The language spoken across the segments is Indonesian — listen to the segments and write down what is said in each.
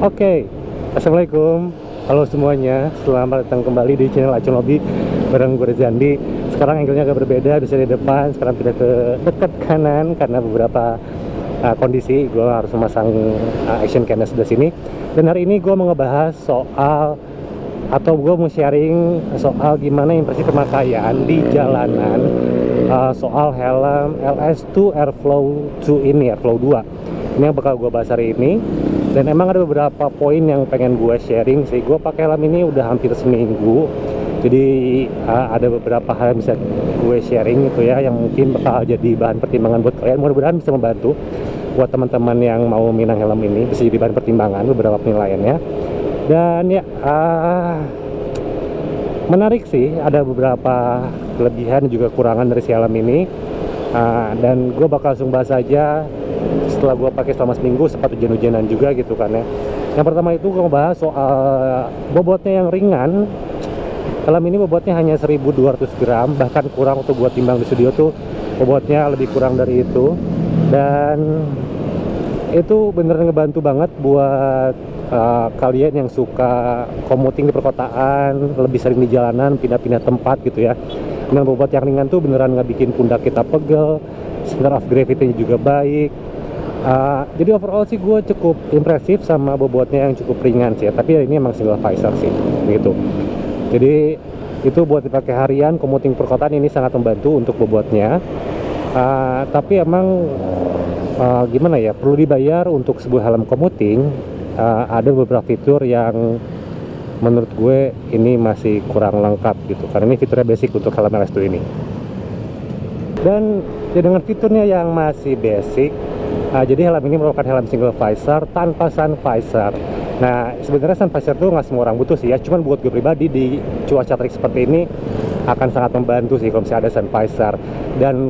Oke, Assalamualaikum. Halo semuanya, selamat datang kembali di channel Acun Lobby bareng gue Zandi. Sekarang angle-nya agak berbeda, bisa di depan, sekarang pindah ke dekat kanan karena beberapa kondisi gue harus memasang action cam sebelah sini. Dan hari ini gue mau ngebahas soal, atau gue mau sharing soal gimana impresi pemakaian di jalanan soal helm LS2 Airflow 2 ini, Airflow 2 ini yang bakal gue bahas hari ini. Dan emang ada beberapa poin yang pengen gue sharing sih. Gue pakai helm ini udah hampir seminggu, jadi ada beberapa hal yang bisa gue sharing itu ya, yang mungkin bakal jadi bahan pertimbangan buat kalian. Mudah-mudahan bisa membantu buat teman-teman yang mau minang helm ini, bisa jadi bahan pertimbangan beberapa penilaiannya. Dan ya menarik sih, ada beberapa kelebihan dan juga kekurangan dari si helm ini. Dan gue bakal langsung bahas aja setelah gue pakai selama seminggu, sempat hujan-hujanan juga gitu kan ya. Yang pertama itu gue ngebahas soal bobotnya yang ringan. Helm ini bobotnya hanya 1200 gram, bahkan kurang. Untuk gue timbang di studio tuh bobotnya lebih kurang dari itu. Dan itu beneran ngebantu banget buat kalian yang suka commuting di perkotaan, lebih sering di jalanan, pindah-pindah tempat gitu ya. Dengan bobot yang ringan tuh beneran nggak bikin pundak kita pegel, center of gravity juga baik. Jadi overall sih gue cukup impresif sama bobotnya yang cukup ringan sih ya. Tapi ini emang single visor sih gitu. Jadi itu buat dipakai harian, commuting perkotaan ini sangat membantu untuk bobotnya. Tapi emang gimana ya, perlu dibayar untuk sebuah helm commuting. Ada beberapa fitur yang menurut gue ini masih kurang lengkap gitu, karena ini fiturnya basic untuk helm LS2 ini. Dan ya dengan fiturnya yang masih basic, jadi helm ini merupakan helm single visor tanpa sun visor. Nah sebenarnya sun visor tuh nggak semua orang butuh sih ya, cuman buat gue pribadi di cuaca terik seperti ini akan sangat membantu sih kalau misalnya ada sun visor. Dan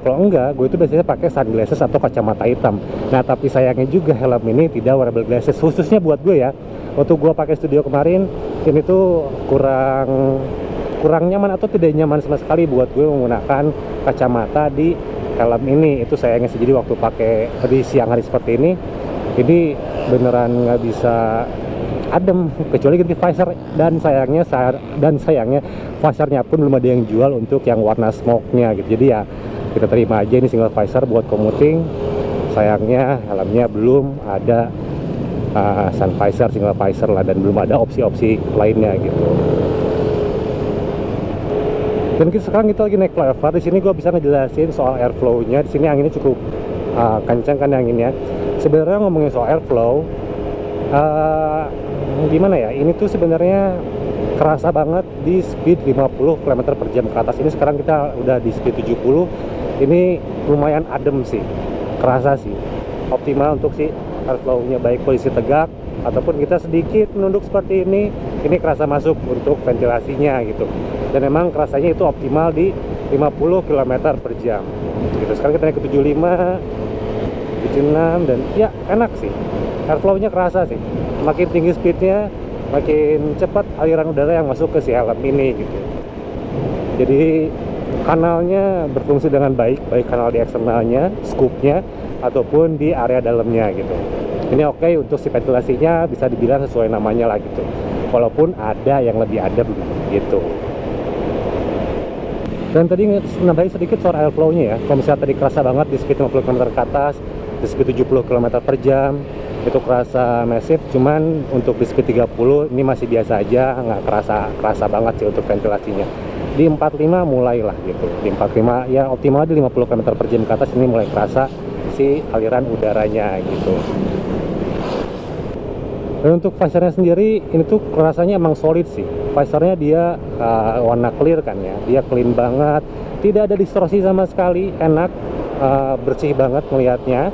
kalau enggak, gue itu biasanya pakai sunglasses atau kacamata hitam. Nah tapi sayangnya juga helm ini tidak wearable glasses, khususnya buat gue ya. Waktu gue pakai studio kemarin, ini tuh kurang nyaman atau tidak nyaman sama sekali buat gue menggunakan kacamata di helm ini. Itu sayangnya sih. Jadi waktu pakai di siang hari seperti ini beneran nggak bisa adem kecuali ganti visor. Dan sayangnya visornya pun belum ada yang jual untuk yang warna smoke-nya gitu. Jadi ya kita terima aja ini single visor buat commuting. Sayangnya helmnya belum ada sun visor, single visor lah, dan belum ada opsi-opsi lainnya gitu. Dan sekarang kita lagi naik flyover. Di sini gue bisa ngejelasin soal airflow-nya. Di sini anginnya cukup kencang kan anginnya. Sebenarnya ngomongin soal airflow, gimana ya? Ini tuh sebenarnya kerasa banget di speed 50 km per jam ke atas. Ini sekarang kita udah di speed 70. Ini lumayan adem sih, kerasa sih. Optimal untuk si airflow-nya, baik posisi tegak ataupun kita sedikit menunduk seperti ini kerasa masuk untuk ventilasinya gitu. Dan memang kerasanya itu optimal di 50 km per jam gitu. Sekarang kita naik ke 75, 76, dan ya enak sih, airflow-nya kerasa sih. Makin tinggi speednya, makin cepat aliran udara yang masuk ke si helm ini gitu. Jadi kanalnya berfungsi dengan baik kanal di eksternalnya, scoopnya, ataupun di area dalamnya gitu. Ini oke untuk si ventilasinya, bisa dibilang sesuai namanya lah gitu, walaupun ada yang lebih adem gitu. Dan tadi nambahin sedikit soal airflow-nya ya. Kalau misalnya tadi kerasa banget di speed 50 km ke atas, di speed 70 km per jam itu kerasa massive. Cuman untuk di speed 30 ini masih biasa aja, nggak kerasa banget sih untuk ventilasinya. Di 45 mulailah gitu. Di 45 ya optimal di 50 km per jam ke atas, ini mulai kerasa si aliran udaranya gitu. Dan untuk visornya sendiri, ini tuh rasanya emang solid sih. Visornya dia warna clear kan ya, dia clean banget, tidak ada distorsi sama sekali, enak, bersih banget melihatnya.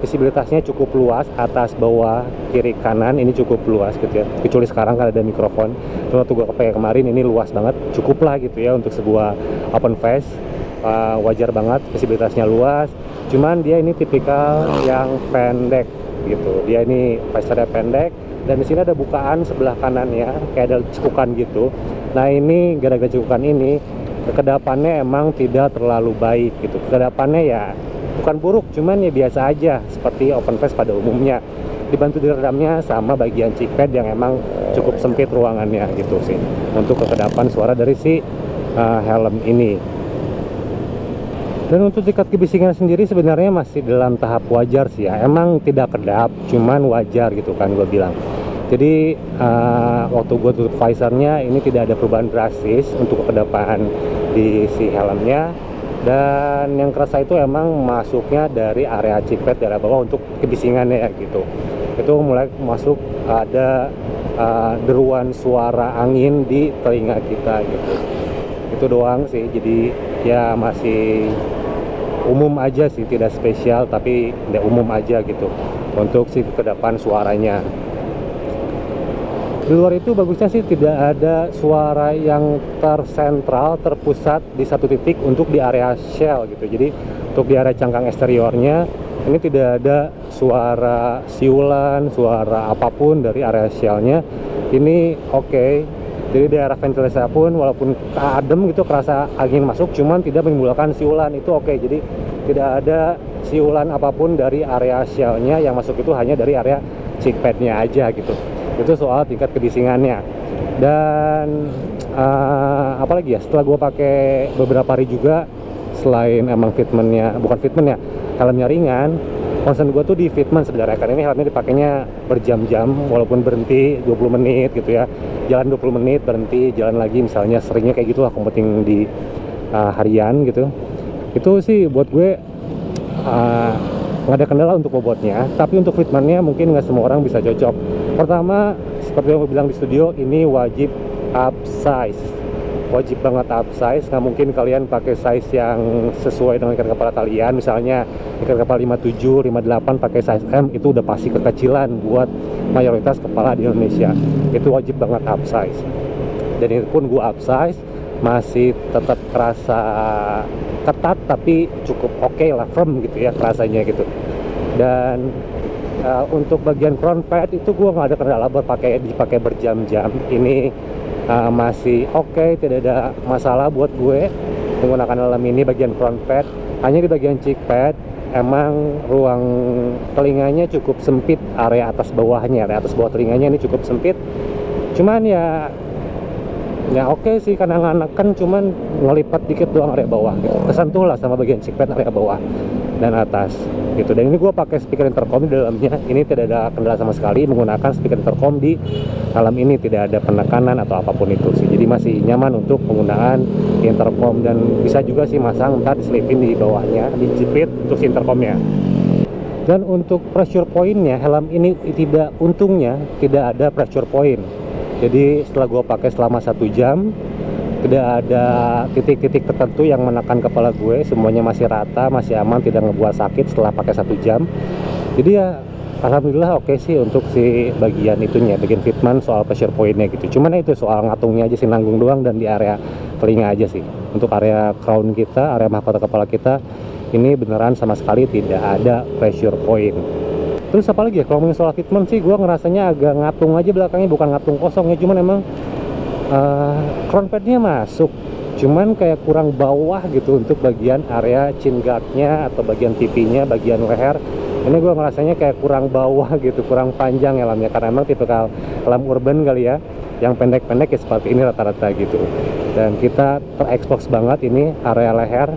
Visibilitasnya cukup luas, atas, bawah, kiri, kanan, ini cukup luas gitu ya. Kecuali sekarang kan ada mikrofon. Waktu gue pakai kemarin ini luas banget, cukup lah gitu ya untuk sebuah open face. Wajar banget, visibilitasnya luas. Cuman dia ini tipikal yang pendek gitu. Dia ini visornya pendek, dan di sini ada bukaan sebelah kanannya kayak ada cekukan gitu. Nah ini gara-gara cekukan ini, kekedapannya emang tidak terlalu baik gitu. Kekedapannya ya bukan buruk, cuman ya biasa aja seperti open face pada umumnya. dibantu diredamnya sama bagian cheek pad yang emang cukup sempit ruangannya gitu sih untuk kekedapan suara dari si helm ini. Dan untuk tingkat kebisingan sendiri sebenarnya masih dalam tahap wajar sih ya, emang tidak kedap, cuman wajar gitu kan gue bilang. Jadi waktu gue tutup visornya ini tidak ada perubahan drastis untuk kekedapan di si helmnya. Dan yang kerasa itu emang masuknya dari area cheek pad daerah bawah untuk kebisingannya ya gitu. Itu mulai masuk ada deruan suara angin di telinga kita gitu. Itu doang sih, jadi ya masih umum aja sih, tidak spesial tapi udah umum aja gitu untuk si kekedapan suaranya. Di luar itu bagusnya sih tidak ada suara yang tersentral, terpusat di satu titik untuk di area shell gitu. Jadi untuk di area cangkang eksteriornya ini tidak ada suara siulan, suara apapun dari area shellnya. Ini oke. Jadi daerah ventilasi pun walaupun adem gitu, kerasa angin masuk, cuman tidak menimbulkan siulan, itu oke. Jadi tidak ada siulan apapun dari area shellnya, yang masuk itu hanya dari area cheek padnya aja gitu. Itu soal tingkat kebisingannya. Dan apalagi ya, setelah gue pakai beberapa hari juga, selain emang fitmentnya, bukan fitment ya, helmnya ringan, concern gue tuh di fitment sebenarnya, karena ini helmnya dipakainya berjam-jam, walaupun berhenti 20 menit gitu ya, jalan 20 menit berhenti, jalan lagi misalnya, seringnya kayak gitu lah, penting di harian gitu. Itu sih buat gue nggak ada kendala untuk bobotnya, tapi untuk fitmentnya mungkin nggak semua orang bisa cocok. Pertama, seperti yang gue bilang di studio, ini wajib upsize, wajib banget upsize. Nggak mungkin kalian pakai size yang sesuai dengan ikat kepala kalian. Misalnya ikat kepala 57, 58 pakai size M, itu udah pasti kekecilan buat mayoritas kepala di Indonesia. Itu wajib banget upsize. Dan itu pun gue upsize masih tetap kerasa ketat, tapi cukup oke lah, firm gitu ya rasanya gitu. Dan untuk bagian front pad itu gue nggak ada kendala buat dipakai berjam-jam. Ini masih oke, tidak ada masalah buat gue menggunakan helm ini. Bagian front pad, hanya di bagian cheek pad emang ruang telinganya cukup sempit, area atas bawahnya, area atas bawah telinganya ini cukup sempit. Cuman ya oke sih, karena nganakan cuman ngelipat dikit doang area bawah gitu. Kesentuh lah sama bagian cheek pad area bawah dan atas gitu. Dan ini gue pakai speaker intercom di dalamnya, ini tidak ada kendala sama sekali menggunakan speaker intercom di helm ini, tidak ada penekanan atau apapun itu sih. Jadi masih nyaman untuk penggunaan intercom, dan bisa juga sih masang ntar diselipin di bawahnya, dijepit untuk si intercomnya. Dan untuk pressure pointnya, helm ini untungnya tidak ada pressure point. Jadi setelah gue pakai selama 1 jam, tidak ada titik-titik tertentu yang menekan kepala gue, semuanya masih rata, masih aman, tidak ngebuat sakit setelah pakai 1 jam. Jadi ya alhamdulillah oke sih untuk si bagian itunya, bagian fitment soal pressure pointnya gitu. Cuman itu soal ngatungnya aja sih, nanggung doang, dan di area telinga aja sih. Untuk area crown kita, area mahkota kepala kita, ini beneran sama sekali tidak ada pressure point. Terus apa lagi ya, kalau ngomongin soal fitment sih, gue ngerasanya agak ngatung aja belakangnya, bukan ngatung kosong ya, cuman emang crown padnya masuk, cuman kayak kurang bawah gitu untuk bagian area chin guardnya atau bagian pipinya, bagian leher. Ini gue ngerasanya kayak kurang bawah gitu, kurang panjang helmnya, karena emang tipikal helm urban kali ya, yang pendek-pendek ya seperti ini rata-rata gitu. Dan kita terekspos banget ini area leher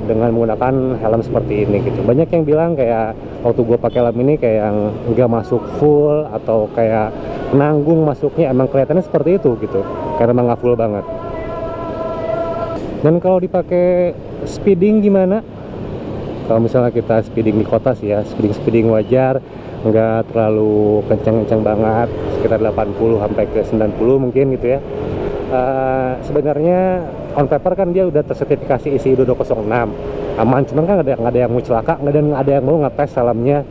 dengan menggunakan helm seperti ini gitu. Banyak yang bilang kayak waktu gue pakai helm ini kayak yang nggak masuk full atau kayak nanggung masuknya, emang kelihatannya seperti itu gitu, karena emang nggak full banget. Dan kalau dipakai speeding gimana? Kalau misalnya kita speeding di kota sih ya, speeding wajar, nggak terlalu kencang-kencang banget, sekitar 80 sampai ke 90 mungkin gitu ya. Sebenarnya on paper kan dia udah tersertifikasi ISI 2206, aman. Cuman kan nggak ada yang mau celaka, nggak ada yang mau ngetes helmnya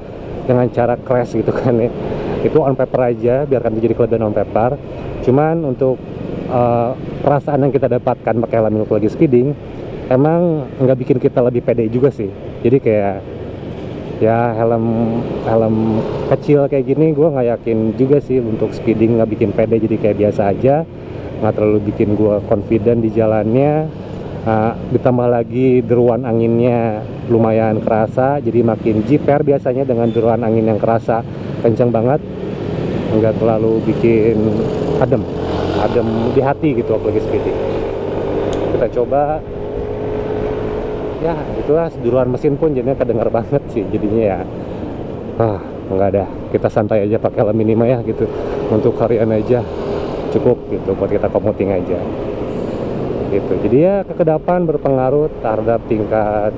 dengan cara crash gitu kan ya. Itu on paper aja, biarkan itu jadi kelebihan on paper. Cuman untuk perasaan yang kita dapatkan pakai helm untuk lagi speeding, emang nggak bikin kita lebih pede juga sih. Jadi kayak ya helm kecil kayak gini gue nggak yakin juga sih untuk speeding, nggak bikin pede, jadi kayak biasa aja, nggak terlalu bikin gue confident di jalannya. Ditambah lagi deruan anginnya lumayan kerasa, jadi makin jiper biasanya dengan deruan angin yang kerasa kencang banget, nggak terlalu bikin adem di hati gitu waktu lagi speeding. Kita coba, ya itulah seduruan mesin pun jadinya kedengar banget sih jadinya ya. Nggak ada, kita santai aja pakai helm minimal ya gitu, untuk harian aja cukup gitu buat kita commuting aja gitu. Jadi ya kekedapan berpengaruh terhadap tingkat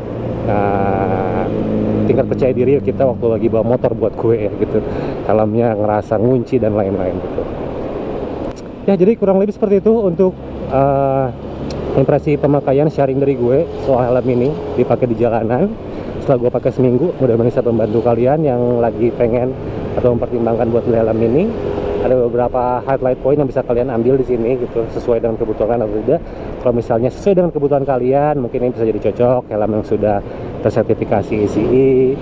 percaya diri kita waktu lagi bawa motor buat gue ya gitu. Helmnya ngerasa ngunci dan lain-lain gitu ya. Jadi kurang lebih seperti itu untuk impresi pemakaian sharing dari gue soal helm ini dipakai di jalanan. Setelah gue pakai seminggu, mudah-mudahan bisa membantu kalian yang lagi pengen atau mempertimbangkan buat beli helm ini. Ada beberapa highlight point yang bisa kalian ambil di sini gitu, sesuai dengan kebutuhan atau tidak. Kalau misalnya sesuai dengan kebutuhan kalian, mungkin ini bisa jadi cocok. Helm yang sudah tersertifikasi ECE,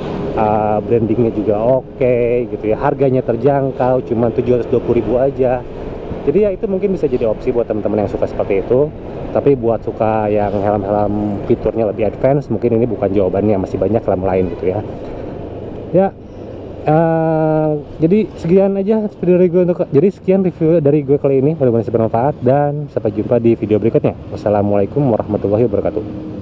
brandingnya juga oke gitu ya, harganya terjangkau, cuma 720.000 aja. Jadi ya itu mungkin bisa jadi opsi buat teman-teman yang suka seperti itu. Tapi buat suka yang helm-helm fiturnya lebih advance, mungkin ini bukan jawabannya, masih banyak helm lain gitu ya. Ya, jadi sekian aja video dari gue sekian review dari gue kali ini. Mudah-mudahan bermanfaat dan sampai jumpa di video berikutnya. Wassalamualaikum warahmatullahi wabarakatuh.